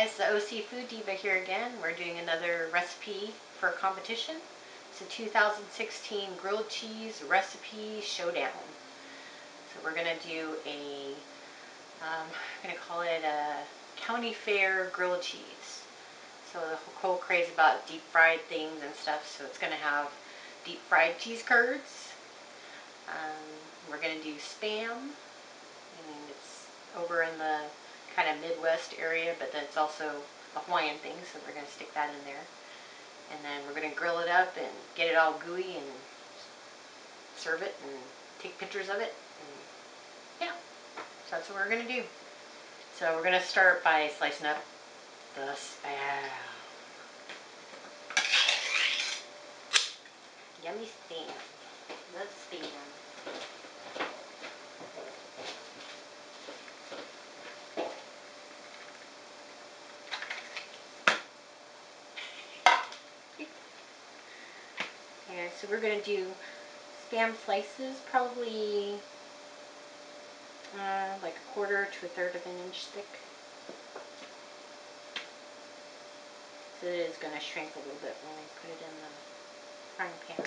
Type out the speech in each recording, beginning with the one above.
Guys, the OC Food Diva here again. We're doing another recipe for a competition. It's a 2016 grilled cheese recipe showdown. So we're gonna do I'm gonna call it a county fair grilled cheese. So the whole craze about deep fried things and stuff. So it's gonna have deep fried cheese curds. We're gonna do Spam, and it's over in the kind of Midwest area, but then it's also a Hawaiian thing, so we're going to stick that in there. And then we're going to grill it up and get it all gooey and serve it and take pictures of it. And yeah, so that's what we're going to do. So we're going to start by slicing up the Spam. Yummy Spam. Love Spam. Yeah, so we're going to do Spam slices, probably like a quarter to a third of an inch thick. So it is going to shrink a little bit when we put it in the frying pan.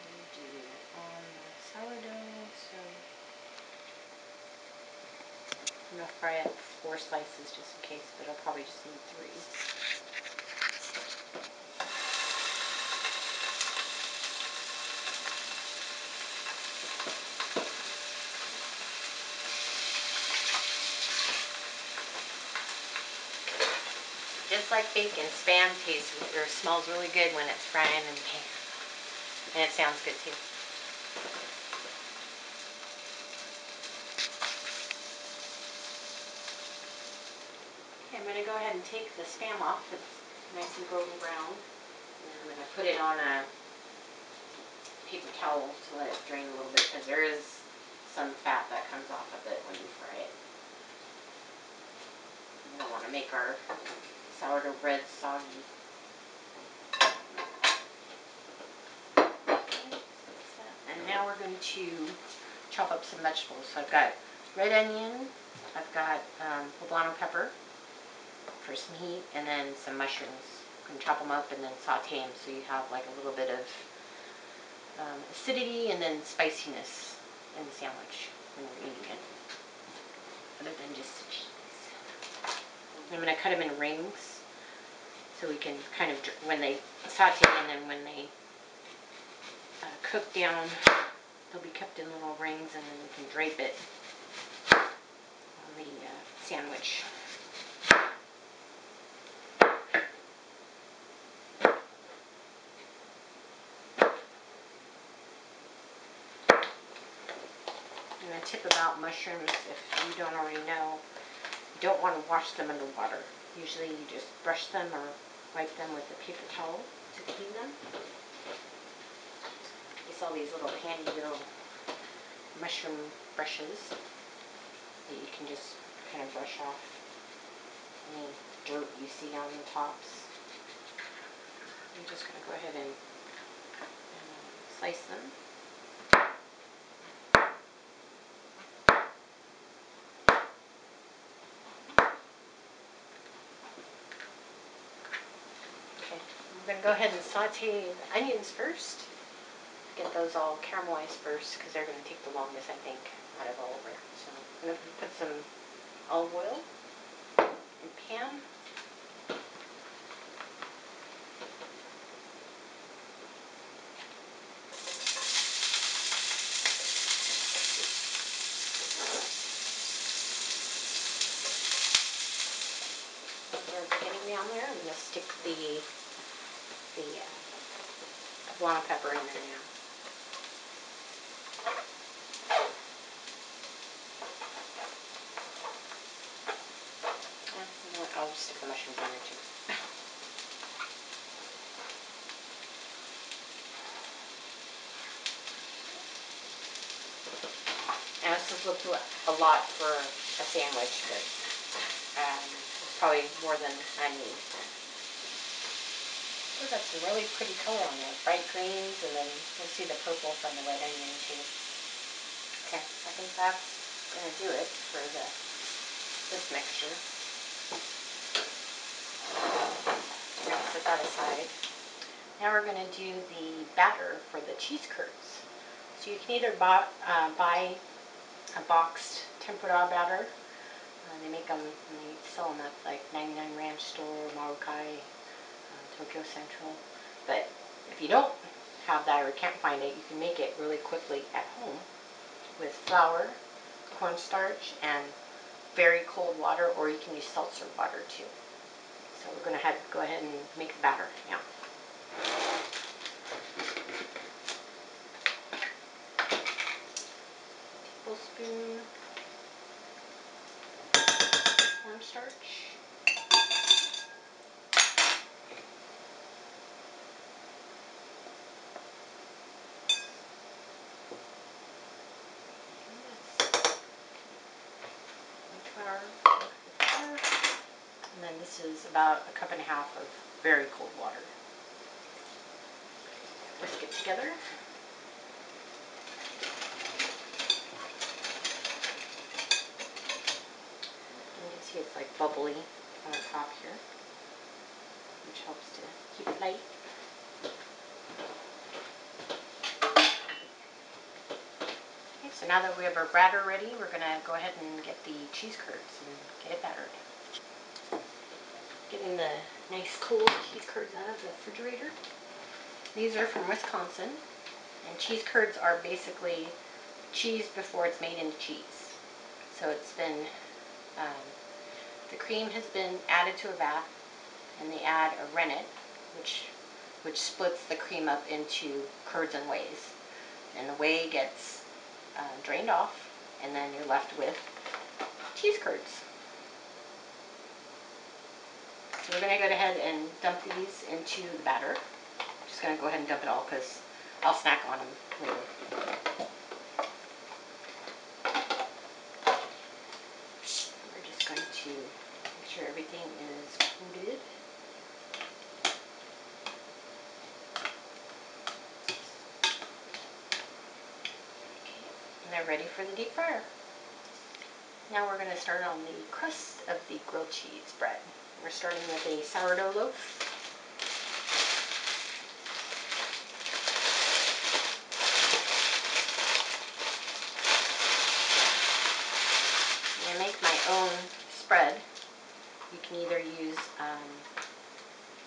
We do it on the sourdough, so I'm going to fry up 4 slices just in case, but I'll probably just need 3. Just like bacon, Spam tastes or smells really good when it's frying in the pan. And it sounds good too. Okay, I'm going to go ahead and take the Spam off. It's nice and golden brown. And then I'm going to put it on a paper towel to let it drain a little bit, because there is some fat that comes off of it when you fry it. We don't want to make our sourdough bread soggy. And now we're going to chop up some vegetables. So I've got red onion, I've got poblano pepper for some heat, and then some mushrooms. You can chop them up and then saute them so you have like a little bit of acidity and then spiciness in the sandwich when you're eating it, other than just cheese. I'm going to cut them in rings so we can kind of, when they saute and then when they cook down, they'll be kept in little rings, and then we can drape it on the sandwich. And a tip about mushrooms, if you don't already know, you don't want to wash them under water. Usually you just brush them or wipe them with a paper towel to clean them. I saw these little handy little mushroom brushes that you can just kind of brush off any dirt you see on the tops. I'm just going to go ahead and slice them. Okay, I'm going to go ahead and saute the onions first. Get those all caramelized first, because they're going to take the longest, I think, out of all of it. So I'm going to put some olive oil in the pan. Getting down there, I'm going to stick the poblano pepper in there now. You know what, I'll just stick the mushrooms in there too. Now this has looked a lot for a sandwich, but it's probably more than I need. We've got some really pretty color on there, bright greens, and then you'll see the purple from the red onion too. Okay, I think that's going to do it for the this mixture. We're going to set that aside. Now we're going to do the batter for the cheese curds. So you can either buy a boxed tempura batter. They make them and they sell them at like 99 Ranch Store, Maokai, Tokyo Central. But if you don't have that or can't find it, you can make it really quickly at home with flour, cornstarch, and very cold water, or you can use seltzer water too. So we're going to go ahead and make the batter now. Tablespoon cornstarch. Flour. And then this is about a cup and a half of very cold water. Whisk it together. You can see it's like bubbly on the top here, which helps to keep it light. Okay, so now that we have our batter ready, we're going to go ahead and get the cheese curds and get it battered. Getting the nice cold cheese curds out of the refrigerator. These are from Wisconsin, and cheese curds are basically cheese before it's made into cheese. So it's been, the cream has been added to a vat, and they add a rennet, which splits the cream up into curds and wheys. And the whey gets drained off, and then you're left with cheese curds. So we're going to go ahead and dump these into the batter. I'm just going to go ahead and dump it all because I'll snack on them later. We're just going to make sure everything is coated. Okay, and they're ready for the deep fryer. Now we're going to start on the crust of the grilled cheese bread. We're starting with a sourdough loaf. I make my own spread. You can either use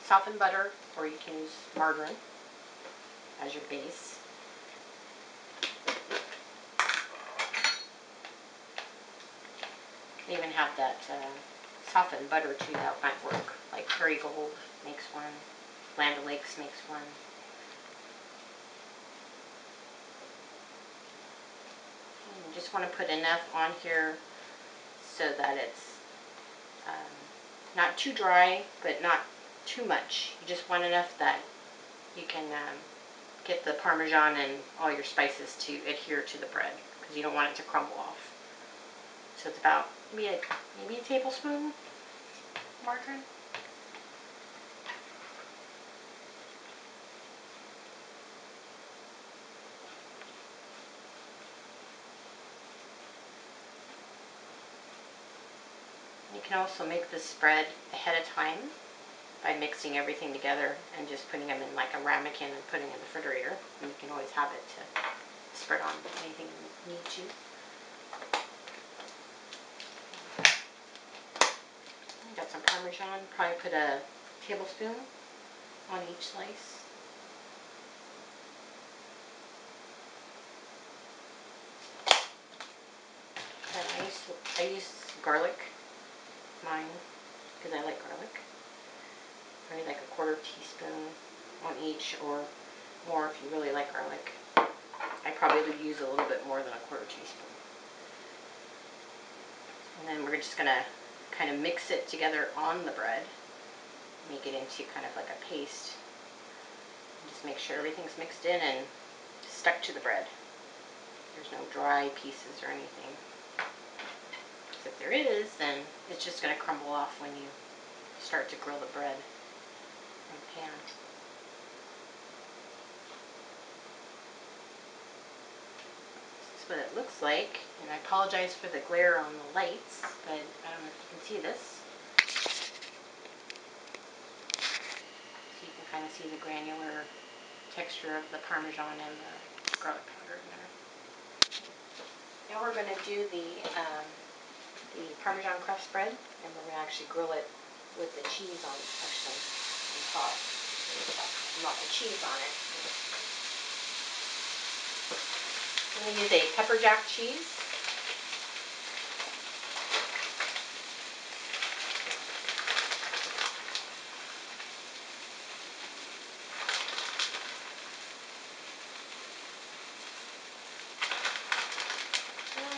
softened butter or you can use margarine as your base. They even have that softened butter too that might work. Like Kerrygold makes one, Land O'Lakes makes one. And you just want to put enough on here so that it's not too dry, but not too much. You just want enough that you can get the Parmesan and all your spices to adhere to the bread, because you don't want it to crumble off. So it's about maybe a tablespoon margarine. You can also make this spread ahead of time by mixing everything together and just putting them in like a ramekin and putting it in the refrigerator. And you can always have it to spread on anything you need to. Got some Parmesan, probably put a tablespoon on each slice. And I use garlic, mine, because I like garlic. Probably like a quarter teaspoon on each, or more if you really like garlic. I probably would use a little bit more than a quarter teaspoon. And then we're just going to kind of mix it together on the bread. Make it into kind of like a paste. Just make sure everything's mixed in and stuck to the bread. There's no dry pieces or anything. Because if there is, then it's just going to crumble off when you start to grill the bread in the pan. That's what it looks like. And I apologize for the glare on the lights, but I don't know if you can see this. So you can kind of see the granular texture of the Parmesan and the garlic powder in there. Now we're going to do the Parmesan crust spread, and we're going to actually grill it with the cheese on top. Not the cheese on it. I'm going to use a pepper jack cheese.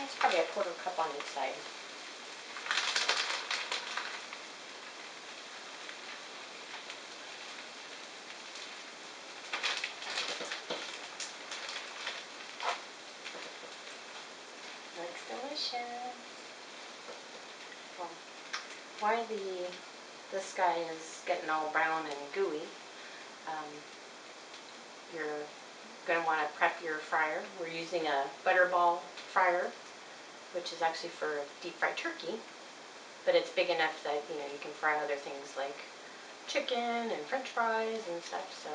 It's probably a quarter cup on each side. Looks delicious. Well, while this guy is getting all brown and gooey, you're going to want to prep your fryer. We're using a butterball fryer, which is actually for deep fried turkey, but it's big enough that you can fry other things like chicken and french fries and stuff. So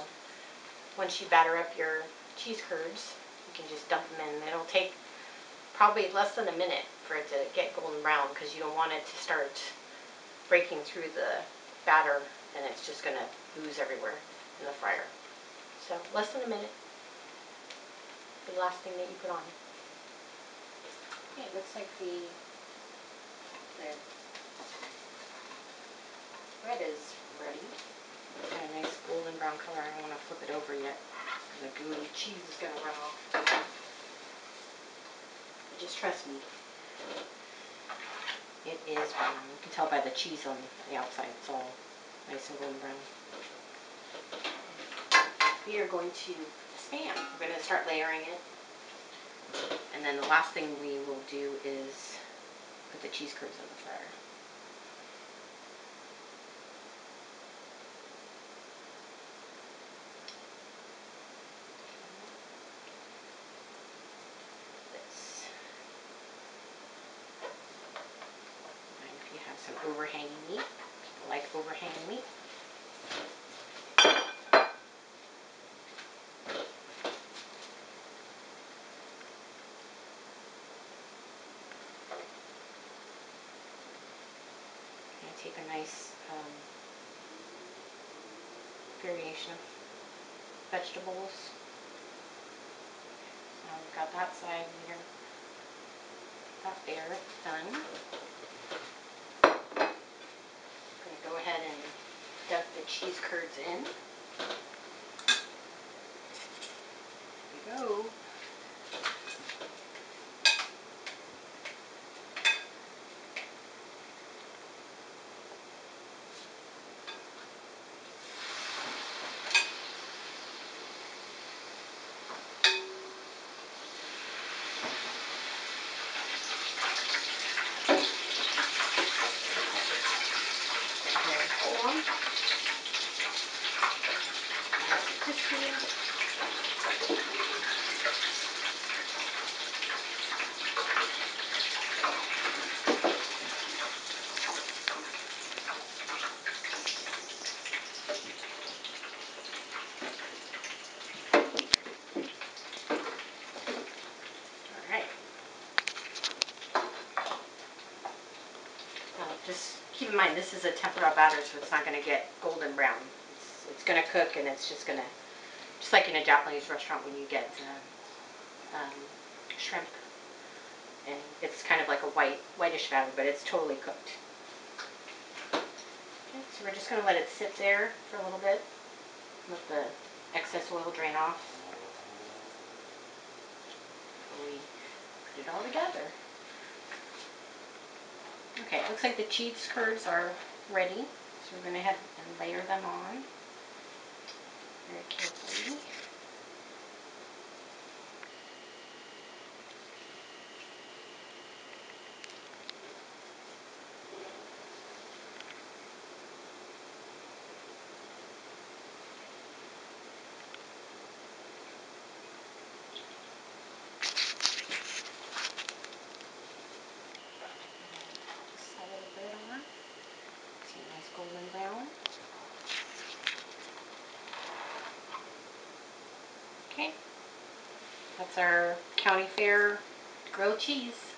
once you batter up your cheese curds, you can just dump them in. It'll take probably less than a minute for it to get golden brown, because you don't want it to start breaking through the batter and it's just going to ooze everywhere in the fryer. So less than a minute. The last thing that you put on. Okay, it looks like the bread is ready. Got a nice golden brown color. I don't want to flip it over yet, because the gooey cheese is going to run off. But just trust me. It is brown. You can tell by the cheese on the outside. It's all nice and golden brown. We are going to Spam. We're going to start layering it. And then the last thing we will do is put the cheese curds in the fryer. This. And if you have some overhanging meat, people like overhanging meat. Take a nice variation of vegetables. Now we've got that side here, that there done. I'm going to go ahead and dump the cheese curds in. There we go. Hold on. Nice and crispy. Alright. Just keep in mind, this is a tempura batter, so it's not going to get golden brown. It's going to cook, and it's just going to, just like in a Japanese restaurant when you get shrimp, and it's kind of like a whitish batter, but it's totally cooked. Okay, so we're just going to let it sit there for a little bit, let the excess oil drain off before we put it all together. Okay, it looks like the cheese curds are ready, so we're going to head and layer them on very carefully. Okay, that's our county fair grilled cheese.